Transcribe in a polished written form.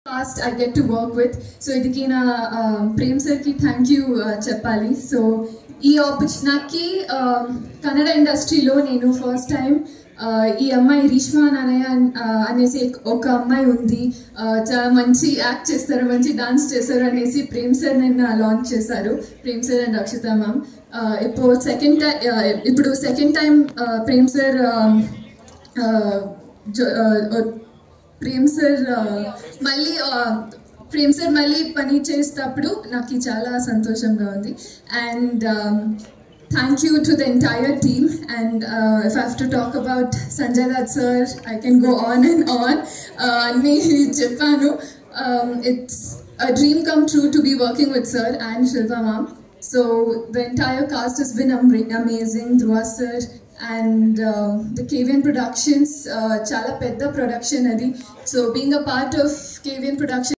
Cast I get to work with. So idiki na Prem sir ki thank you cheppali. So ee opportunity Kannada industry lo nenu first time ఈ అమ్మాయి రీష్మా నానయ్య అనేసి ఒక అమ్మాయి ఉంది, చాలా మంచి యాక్ట్ చేస్తారు, మంచి డాన్స్ చేస్తారు అనేసి ప్రేమ్ సార్ నిన్న లాంచ్ చేశారు. Prem sir and Akshita ma'am. ఇప్పుడు second time Prem sir Prem sir మళ్ళీ పని చేసేటప్పుడు నాకు చాలా సంతోషంగా ఉంది. And thank you to the entire team. And if I have to talk about Sanjay Dutt sir, I can go on and on. It's a dream come true to be working with sir and Shilpa ma'am. So the entire cast has been amazing. Dhruva sir and the KVN Productions, chala pedda production adi. So being a part of KVN Productions